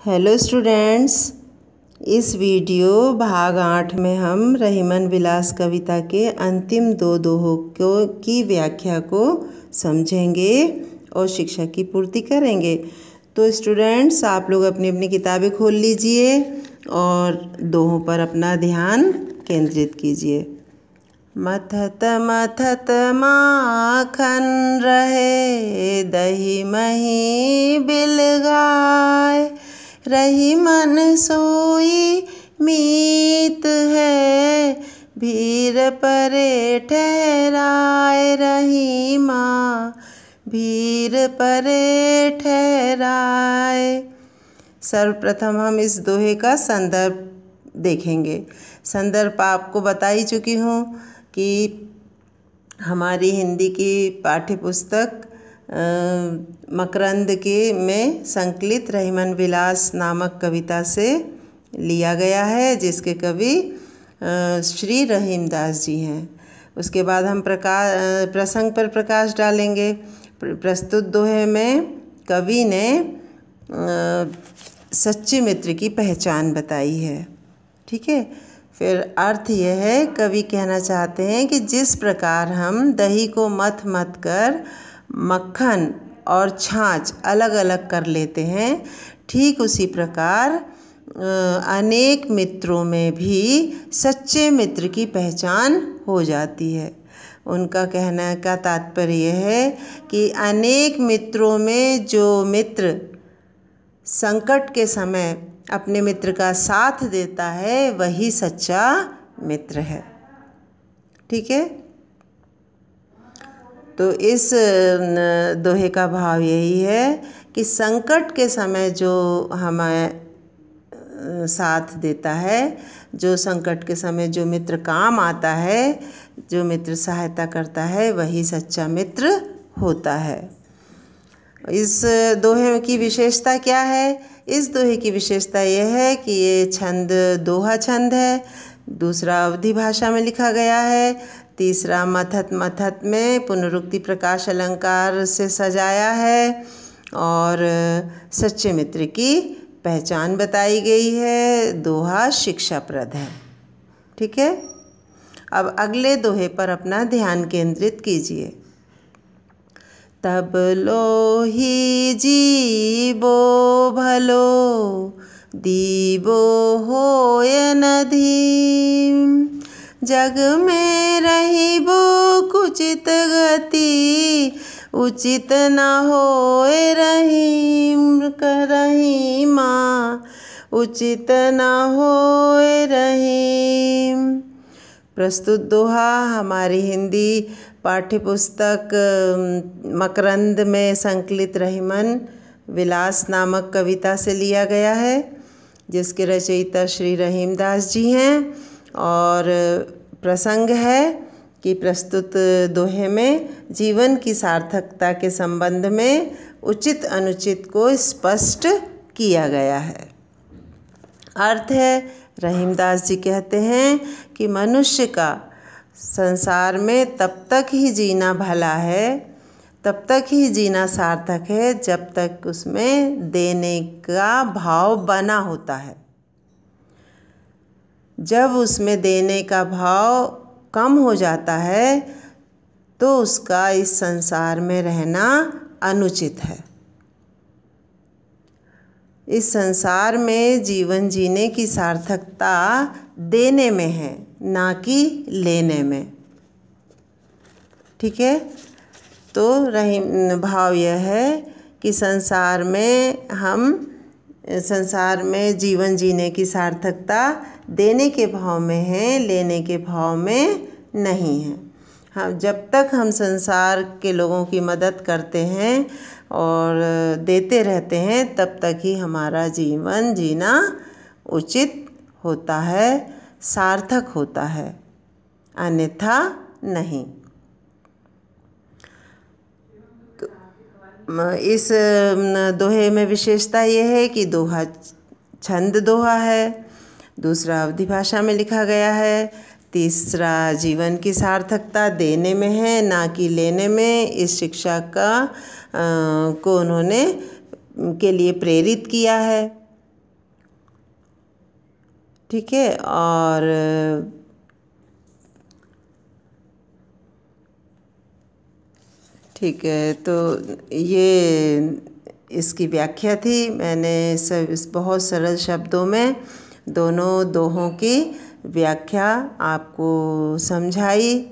Hello students, इस video भाग 8 में हम रहीमन विलास कविता के अंतिम दो दोहों की व्याख्या को समझेंगे और शिक्षा की पूर्ति करेंगे। तो स्टूडेंट्स, आप लोग अपनी अपनी किताबें खोल लीजिए और दोहों पर अपना ध्यान केंद्रित कीजिए। मथत मथत माखन रहे, दही मही बिल गाय, रहीमन सोई मीत है, भीर परे ठहराए रहीमा, भीर परे ठहराए। सर्वप्रथम हम इस दोहे का संदर्भ देखेंगे। संदर्भ आपको बता ही चुकी हूँ कि हमारी हिंदी की पाठ्य पुस्तक मकरंद के में संकलित रहीमन विलास नामक कविता से लिया गया है, जिसके कवि श्री रहीमदास जी हैं। उसके बाद हम प्रसंग पर प्रकाश डालेंगे। प्रस्तुत दोहे में कवि ने सच्चे मित्र की पहचान बताई है। ठीक है। फिर अर्थ यह है, कवि कहना चाहते हैं कि जिस प्रकार हम दही को मथ मथ कर मक्खन और छाछ अलग अलग कर लेते हैं, ठीक उसी प्रकार अनेक मित्रों में भी सच्चे मित्र की पहचान हो जाती है। उनका कहने का तात्पर्य यह है कि अनेक मित्रों में जो मित्र संकट के समय अपने मित्र का साथ देता है, वही सच्चा मित्र है। ठीक है। तो इस दोहे का भाव यही है कि संकट के समय जो हमें साथ देता है, जो संकट के समय जो मित्र काम आता है, जो मित्र सहायता करता है, वही सच्चा मित्र होता है। इस दोहे की विशेषता क्या है? इस दोहे की विशेषता यह है कि ये छंद दोहा छंद है, दूसरा अवधी भाषा में लिखा गया है, तीसरा मथत मथत में पुनरुक्ति प्रकाश अलंकार से सजाया है और सच्चे मित्र की पहचान बताई गई है। दोहा शिक्षाप्रद है। ठीक है। अब अगले दोहे पर अपना ध्यान केंद्रित कीजिए। तब लोही जीबो भलो, दीबो होय नदीम, जग में रहिबो कुचित गति, उचित न होए रहीम रहीमा, उचित न होए रहीम। प्रस्तुत दोहा हमारी हिंदी पाठ्य पुस्तक मकरंद में संकलित रहीमन विलास नामक कविता से लिया गया है, जिसके रचयिता श्री रहीमदास जी हैं। और प्रसंग है कि प्रस्तुत दोहे में जीवन की सार्थकता के संबंध में उचित अनुचित को स्पष्ट किया गया है। अर्थ है, रहीमदास जी कहते हैं कि मनुष्य का संसार में तब तक ही जीना भला है, तब तक ही जीना सार्थक है, जब तक उसमें देने का भाव बना होता है। जब उसमें देने का भाव कम हो जाता है तो उसका इस संसार में रहना अनुचित है। इस संसार में जीवन जीने की सार्थकता देने में है, ना कि लेने में। ठीक है। तो भाव यह है कि संसार में जीवन जीने की सार्थकता देने के भाव में है, लेने के भाव में नहीं है। हम जब तक हम संसार के लोगों की मदद करते हैं और देते रहते हैं, तब तक ही हमारा जीवन जीना उचित होता है, सार्थक होता है, अन्यथा नहीं। इस दोहे में विशेषता यह है कि दोहा छंद दोहा है, दूसरा अवधी भाषा में लिखा गया है, तीसरा जीवन की सार्थकता देने में है, ना कि लेने में। इस शिक्षा को उन्होंने के लिए प्रेरित किया है। ठीक है। और ठीक है, तो ये इसकी व्याख्या थी। मैंने सब इस बहुत सरल शब्दों में दोनों दोहों की व्याख्या आपको समझाई।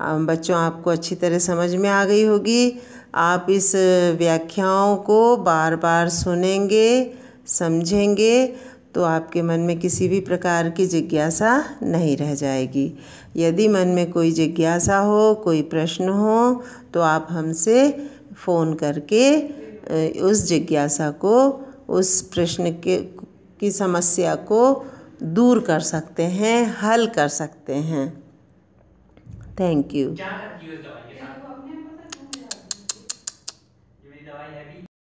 बच्चों, आपको अच्छी तरह समझ में आ गई होगी। आप इस व्याख्याओं को बार बार सुनेंगे, समझेंगे, तो आपके मन में किसी भी प्रकार की जिज्ञासा नहीं रह जाएगी। यदि मन में कोई जिज्ञासा हो, कोई प्रश्न हो, तो आप हमसे फ़ोन करके उस जिज्ञासा को, उस प्रश्न की समस्या को दूर कर सकते हैं, हल कर सकते हैं। Thank you.